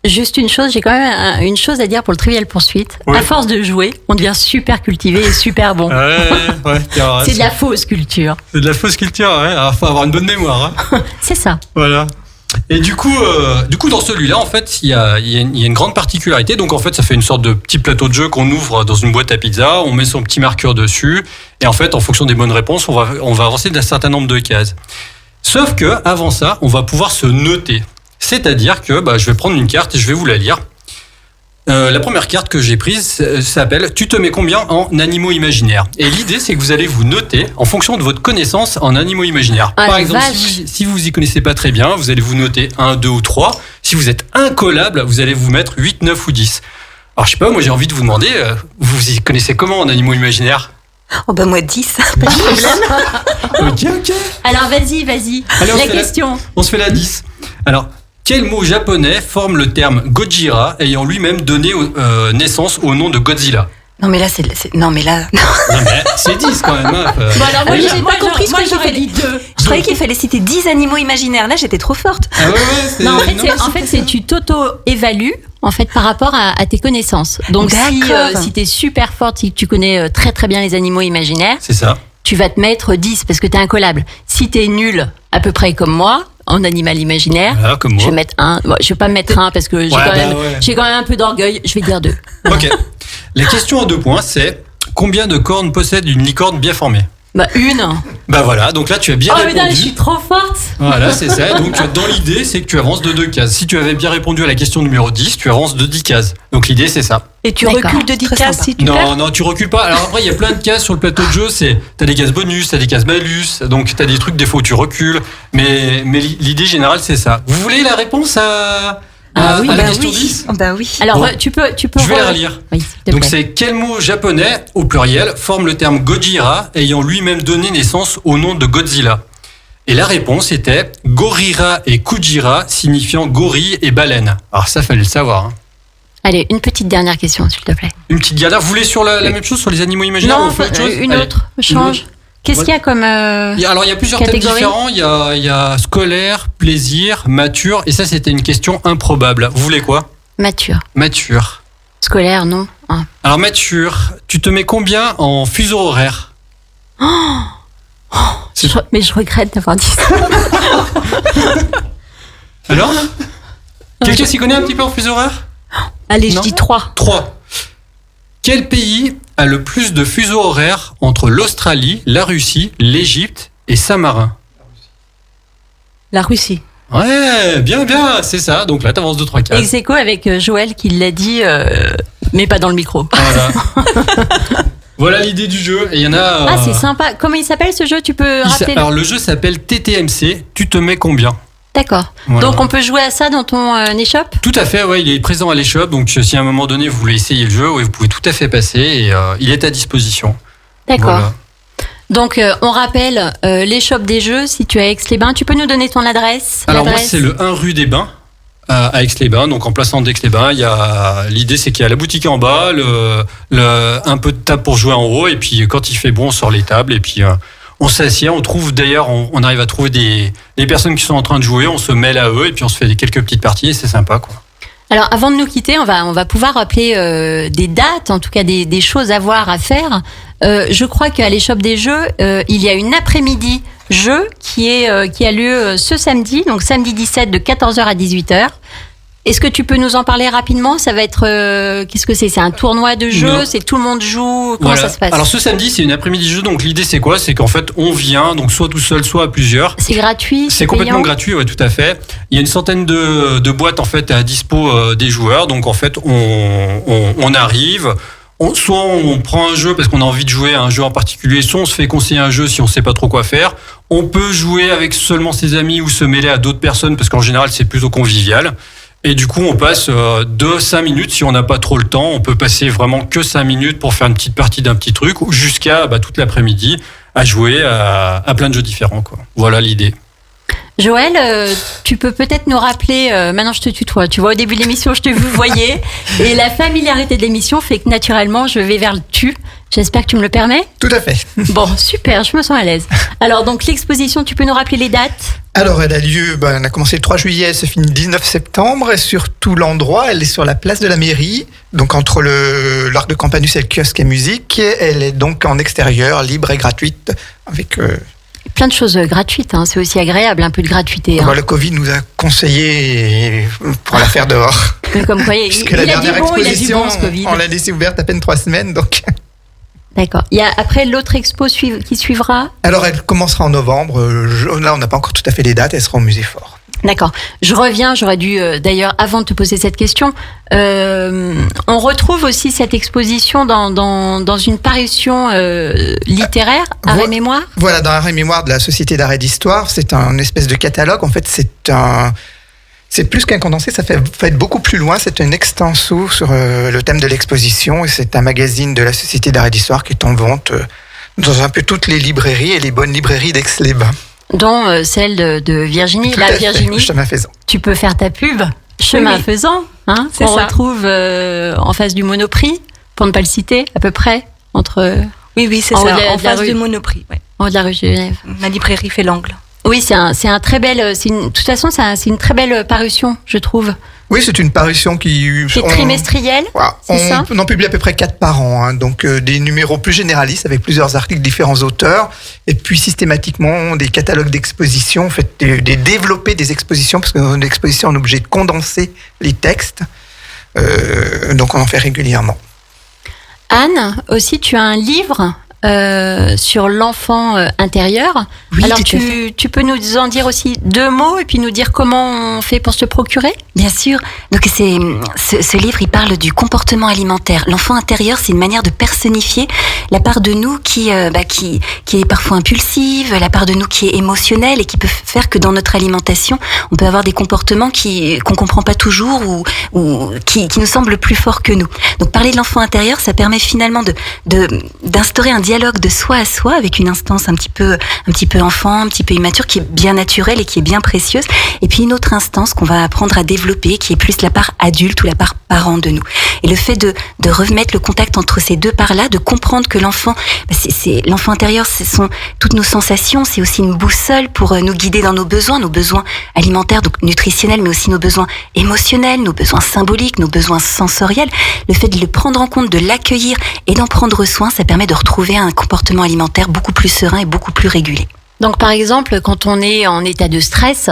Juste une chose, j'ai quand même une chose à dire pour le Trivial Pursuit. Ouais. À force de jouer, on devient super cultivé et super bon. Ouais, C'est de la fausse culture. C'est de la fausse culture, ouais. Alors, faut avoir une bonne mémoire. Hein. C'est ça. Voilà. Et du coup, dans celui-là, en fait, il y a une grande particularité. Donc, en fait, ça fait une sorte de petit plateau de jeu qu'on ouvre dans une boîte à pizza. On met son petit marqueur dessus. Et en fait, en fonction des bonnes réponses, on va avancer d'un certain nombre de cases. Sauf que, avant ça, on va pouvoir se noter. C'est-à-dire que je vais prendre une carte et je vais vous la lire. La première carte que j'ai prise s'appelle « Tu te mets combien en animaux imaginaires ?» Et l'idée, c'est que vous allez vous noter en fonction de votre connaissance en animaux imaginaires. Ah, Par la exemple, vache. si vous y connaissez pas très bien, vous allez vous noter 1, 2 ou 3. Si vous êtes incollable, vous allez vous mettre 8, 9 ou 10. Alors, je sais pas, moi j'ai envie de vous demander, vous y connaissez comment en animaux imaginaires? Oh moi 10. Pas de problème. Ok. Alors vas-y. Allez, La question. On se fait la 10. Alors, quel mot japonais forme le terme Gojira ayant lui-même donné naissance au nom de Godzilla? Non mais là non mais là. Non, mais c'est 10 quand même. Hein. Bon, alors moi, j'ai pas compris ce moi, que j'aurais dit 2. Je croyais qu'il fallait citer 10 animaux imaginaires. Là, j'étais trop forte. Ah ouais, c'est... Non, en fait, c'est tu t'auto-évalues en fait par rapport à tes connaissances. Donc si t'es super forte, si tu connais très très bien les animaux imaginaires, C'est ça. tu vas te mettre 10 parce que t'es incollable. Si t'es nul à peu près comme moi en animal imaginaire, Voilà, comme moi. je vais mettre 1. Bon, je vais pas me mettre 1 parce que j'ai quand même un peu d'orgueil. Je vais dire 2. Ok. La question à 2 points, c'est combien de cornes possède une licorne bien formée? Bah 1. Bah voilà, donc là tu as bien Oh répondu. putain, je suis trop forte. Voilà, c'est ça. Donc dans l'idée, c'est que tu avances de 2 cases. Si tu avais bien répondu à la question numéro 10, tu avances de 10 cases. Donc l'idée, c'est ça. Et tu D'accord. recules de 10 Très cases sympa. si tu perds. Non, tu recules pas. Alors après, il y a plein de cases sur le plateau de jeu. T'as des cases bonus, t'as des cases malus. Donc t'as des trucs, des fois où tu recules. Mais l'idée générale, c'est ça. Vous voulez la réponse à la question 10? Bah oui. Alors Bon. tu peux Je vais la relire. Oui, s'il te Donc plaît. c'est quel mot japonais, au pluriel, forme le terme Gojira, ayant lui-même donné naissance au nom de Godzilla? Et la réponse était Gorira et Kujira, signifiant gorille et baleine. Alors ça, fallait le savoir. Hein. Allez, une petite dernière question, s'il te plaît. Une petite galère. Vous voulez sur la même chose, sur les animaux imaginaires Non, ou on fait autre chose une Allez. autre. Change. Qu'est-ce qu'il y a comme Alors il y a plusieurs catégorie? thèmes différents. Il y a scolaire, plaisir, mature. Et ça, c'était une question improbable. Vous voulez quoi? mature? Mature. Scolaire, non. Hein. Alors mature, tu te mets combien en fuseau horaire? Mais je regrette d'avoir dit ça. Alors quelqu'un s'y connaît un petit peu en fuseau horaire? Allez, je Non. dis 3. 3. Quel pays a le plus de fuseaux horaires entre l'Australie, la Russie, l'Égypte et Saint-Marin? La Russie. Ouais, bien, c'est ça. Donc là, t'avances 2-3 cases. Ex aequo avec Joël qui l'a dit, mais pas dans le micro. Voilà. Voilà l'idée du jeu. Et il y en a. Ah, c'est sympa. Comment il s'appelle ce jeu? Tu peux rappeler? Alors le jeu s'appelle TTMC. Tu te mets combien? D'accord. Voilà. Donc on peut jouer à ça dans ton échoppe? Tout à fait, ouais, il est présent à l'échoppe. Donc si à un moment donné vous voulez essayer le jeu, ouais, vous pouvez tout à fait passer et il est à disposition. D'accord. Voilà. Donc on rappelle l'échoppe des jeux. Si tu es à Aix-les-Bains, tu peux nous donner ton adresse? Alors moi l'adresse c'est le 1 rue des Bains à Aix-les-Bains. Donc en plaçant d'Aix-les-Bains, l'idée c'est qu'il y a la boutique en bas, un peu de table pour jouer en haut et puis quand il fait bon on sort les tables et puis on s'assied. On trouve d'ailleurs, on arrive à trouver des personnes qui sont en train de jouer, on se mêle à eux et puis on se fait quelques petites parties et c'est sympa quoi. Alors, avant de nous quitter, on va pouvoir rappeler des dates, en tout cas des choses à voir, à faire. Je crois qu'à l'échoppe des jeux, il y a une après-midi jeu qui a lieu ce samedi, donc samedi 17 de 14h à 18h. Est-ce que tu peux nous en parler rapidement? Ça va être qu'est-ce que c'est? C'est un tournoi de jeu? Non. C'est tout le monde joue? Comment Voilà. ça se passe? Alors ce samedi c'est une après-midi jeu, donc l'idée c'est quoi? C'est qu'en fait on vient, donc soit tout seul, soit à plusieurs. C'est gratuit? C'est complètement payant gratuit, ouais, tout à fait. Il y a une centaine de boîtes en fait à dispo des joueurs, donc en fait on arrive. Soit on prend un jeu parce qu'on a envie de jouer à un jeu en particulier, soit on se fait conseiller un jeu si on sait pas trop quoi faire. On peut jouer avec seulement ses amis ou se mêler à d'autres personnes parce qu'en général c'est plutôt convivial. Et du coup on passe de 5 minutes si on n'a pas trop le temps. On peut passer vraiment que 5 minutes pour faire une petite partie d'un petit truc jusqu'à toute l'après-midi à jouer à plein de jeux différents, quoi. Voilà l'idée. Joël, tu peux peut-être nous rappeler, maintenant je te tutoie, tu vois, au début de l'émission je te voyais, et la familiarité de l'émission fait que naturellement je vais vers le tu. J'espère que tu me le permets. Tout à fait. Bon, super, je me sens à l'aise. Alors donc l'exposition, tu peux nous rappeler les dates? Alors, elle a lieu, on a commencé le 3 juillet, elle se finit le 19 septembre, et surtout l'endroit, elle est sur la place de la mairie, donc entre l'Arc de Campanus et le kiosque et musique. Elle est donc en extérieur, libre et gratuite, avec... Plein de choses gratuites, hein. C'est aussi agréable, un peu de gratuité. Hein. Le Covid nous a conseillé pour la faire dehors. Mais comme quoi, Puisque il la a du dernière bon, il a du exposition, bon ce Covid. on l'a laissé ouverte à peine 3 semaines, donc... D'accord. Il y a après l'autre expo qui suivra? Alors, elle commencera en novembre. Là, on n'a pas encore tout à fait les dates. Elle sera au musée Fort. D'accord. Je reviens, j'aurais dû d'ailleurs, avant de te poser cette question, on retrouve aussi cette exposition dans une parution littéraire, Arrêt Mémoire? Voilà, dans Arrêt Mémoire de la Société d'Arrêt d'Histoire, c'est un espèce de catalogue. En fait, c'est plus qu'un condensé, ça fait être beaucoup plus loin. C'est un extenso sur le thème de l'exposition et c'est un magazine de la Société d'Arrêt d'Histoire qui est en vente dans un peu toutes les librairies et les bonnes librairies d'Aix-les-Bains. Dont celle de Virginie. Tout La à fait, Virginie, chemin faisant. tu peux faire ta pub. Chemin Oui. faisant, hein, C'est qu'on ça. retrouve en face du Monoprix. pour ne pas le citer, à peu près, entre Oui, c'est en haut ça, de la en face rue. de Monoprix. Ouais. en haut de la rue Genève. Ma librairie fait l'angle. Oui, c'est un très bel. De toute façon, c'est une très belle parution, je trouve. Oui, c'est une parution qui... C'est trimestriel. Voilà, c'est ça on en publie à peu près 4 par an, hein, donc des numéros plus généralistes avec plusieurs articles de différents auteurs, et puis systématiquement des catalogues d'expositions, en fait, développer des expositions, parce que dans une exposition, on est obligé de condenser les textes, donc on en fait régulièrement. Anne, aussi, tu as un livre sur l'enfant intérieur. Oui, Alors, tout à fait. tu peux nous en dire aussi 2 mots et puis nous dire comment on fait pour se le procurer? Bien sûr. Donc ce livre, il parle du comportement alimentaire. L'enfant intérieur, c'est une manière de personnifier la part de nous qui est parfois impulsive, la part de nous qui est émotionnelle et qui peut faire que dans notre alimentation, on peut avoir des comportements qu'on comprend pas toujours ou qui nous semblent plus forts que nous. Donc parler de l'enfant intérieur, ça permet finalement d'instaurer un dialogue de soi à soi avec une instance un petit peu enfant, un petit peu immature, qui est bien naturelle et qui est bien précieuse. Et puis une autre instance qu'on va apprendre à développer, qui est plus la part adulte ou la part parent de nous. Et le fait de remettre le contact entre ces deux parts-là, de comprendre que l'enfant, l'enfant intérieur, ce sont toutes nos sensations, c'est aussi une boussole pour nous guider dans nos besoins alimentaires, donc nutritionnels, mais aussi nos besoins émotionnels, nos besoins symboliques, nos besoins sensoriels. Le fait de le prendre en compte, de l'accueillir et d'en prendre soin, ça permet de retrouver un comportement alimentaire beaucoup plus serein et beaucoup plus régulé. Donc, par exemple, quand on est en état de stress,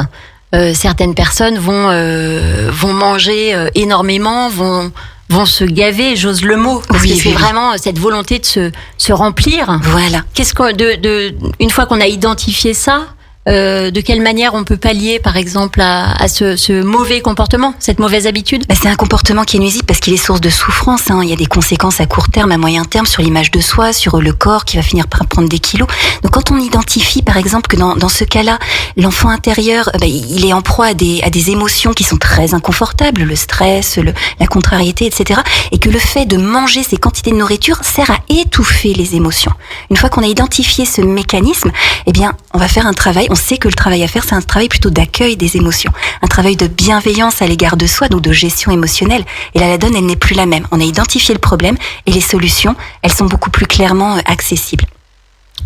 certaines personnes vont manger énormément, vont se gaver, j'ose le mot, parce que c'est vraiment cette volonté de se remplir. Voilà. Une fois qu'on a identifié ça, de quelle manière on peut pallier, par exemple, à ce mauvais comportement, cette mauvaise habitude? C'est un comportement qui est nuisible parce qu'il est source de souffrance. Il y a des conséquences à court terme, à moyen terme, sur l'image de soi, sur le corps qui va finir par prendre des kilos. Donc quand on identifie, par exemple, que dans ce cas-là, l'enfant intérieur, il est en proie à des émotions qui sont très inconfortables, le stress, la contrariété, etc. Et que le fait de manger ces quantités de nourriture sert à étouffer les émotions. Une fois qu'on a identifié ce mécanisme, on va faire un travail. On sait que le travail à faire, c'est un travail plutôt d'accueil des émotions, un travail de bienveillance à l'égard de soi, donc de gestion émotionnelle. Et là, la donne, elle n'est plus la même. On a identifié le problème et les solutions, elles sont beaucoup plus clairement accessibles.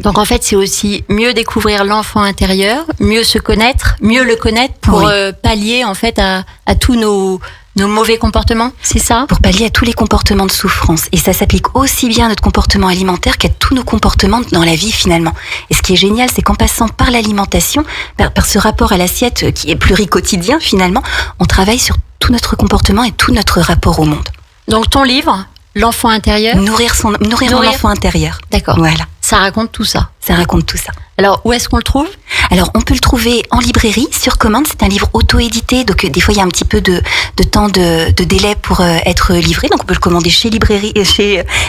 Donc en fait, c'est aussi mieux découvrir l'enfant intérieur, mieux se connaître, mieux le connaître pour pallier en fait à tous nos mauvais comportements, c'est ça? Pour pallier à tous les comportements de souffrance. Et ça s'applique aussi bien à notre comportement alimentaire qu'à tous nos comportements dans la vie finalement. Et ce qui est génial, c'est qu'en passant par l'alimentation, par ce rapport à l'assiette qui est pluriquotidien finalement, on travaille sur tout notre comportement et tout notre rapport au monde. Donc ton livre, L'enfant intérieur? Nourrir mon enfant intérieur. D'accord. Voilà. Ça raconte tout ça. Ça raconte tout ça. Alors, où est-ce qu'on le trouve? Alors, on peut le trouver en librairie, sur commande. C'est un livre auto-édité, donc des fois, il y a un petit peu de temps de délai pour être livré. Donc, on peut le commander chez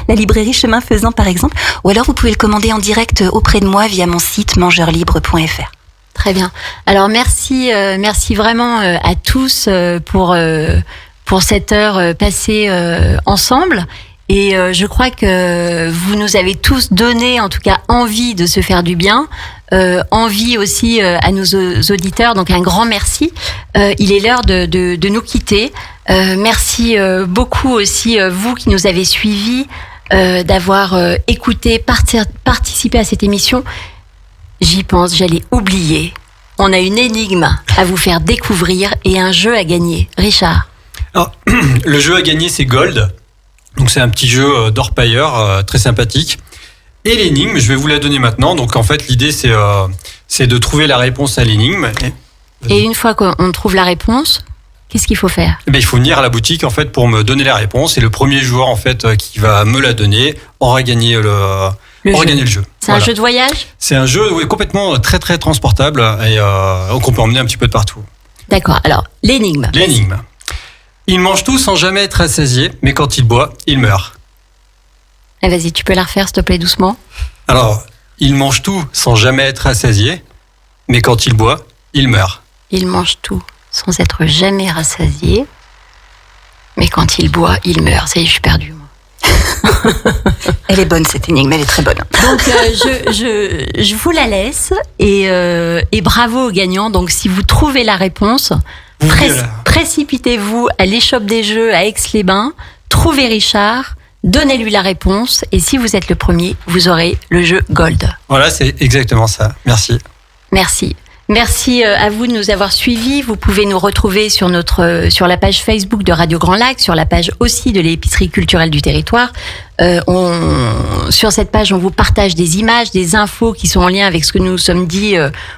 la librairie Chemin Faisant, par exemple. Ou alors, vous pouvez le commander en direct auprès de moi via mon site mangeurlibre.fr. Très bien. Alors, merci vraiment à tous pour cette heure passée ensemble. Et je crois que vous nous avez tous donné, en tout cas, envie de se faire du bien, envie aussi à nos auditeurs. Donc un grand merci. Il est l'heure de nous quitter. Merci beaucoup aussi vous qui nous avez suivis, d'avoir écouté, participé à cette émission. J'y pense, j'allais oublier. On a une énigme à vous faire découvrir et un jeu à gagner. Richard. Alors, le jeu à gagner, c'est Gold. Donc c'est un petit jeu d'orpailleur très sympathique. Et l'énigme, je vais vous la donner maintenant. Donc en fait, l'idée, c'est de trouver la réponse à l'énigme. Et une fois qu'on trouve la réponse, qu'est-ce qu'il faut faire? Il faut venir à la boutique en fait pour me donner la réponse. Et le premier joueur en fait qui va me la donner aura gagné le jeu. C'est un jeu de voyage? C'est un jeu complètement très très transportable et qu'on peut emmener un petit peu de partout. D'accord. Alors l'énigme. L'énigme. Il mange tout sans jamais être rassasié, mais quand il boit, il meurt. Vas-y, tu peux la refaire, s'il te plaît, doucement. Alors, il mange tout sans jamais être rassasié, mais quand il boit, il meurt. Il mange tout sans être jamais rassasié, mais quand il boit, il meurt. Ça y est, je suis perdue, moi. Elle est bonne, cette énigme, elle est très bonne. Donc, je vous la laisse et bravo aux gagnants. Donc, si vous trouvez la réponse, précipitez-vous à l'échoppe des jeux à Aix-les-Bains, trouvez Richard, Donnez-lui la réponse et si vous êtes le premier, vous aurez le jeu Gold. Voilà, c'est exactement ça. Merci. Merci. Merci à vous de nous avoir suivis. Vous pouvez nous retrouver sur la page Facebook de Radio Grand Lac, sur la page aussi de l'épicerie culturelle du territoire. Sur cette page, on vous partage des images, des infos qui sont en lien avec ce que nous nous sommes dit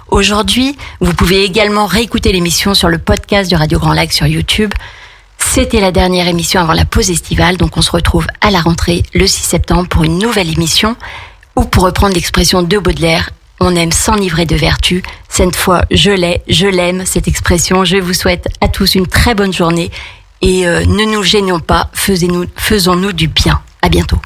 aujourd'hui. Vous pouvez également réécouter l'émission sur le podcast de Radio Grand Lac sur YouTube. C'était la dernière émission avant la pause estivale, donc on se retrouve à la rentrée le 6 septembre pour une nouvelle émission, ou pour reprendre l'expression de Baudelaire, on aime s'enivrer de vertu. Cette fois, je l'aime, cette expression. Je vous souhaite à tous une très bonne journée et ne nous gênons pas, faisons-nous du bien. À bientôt.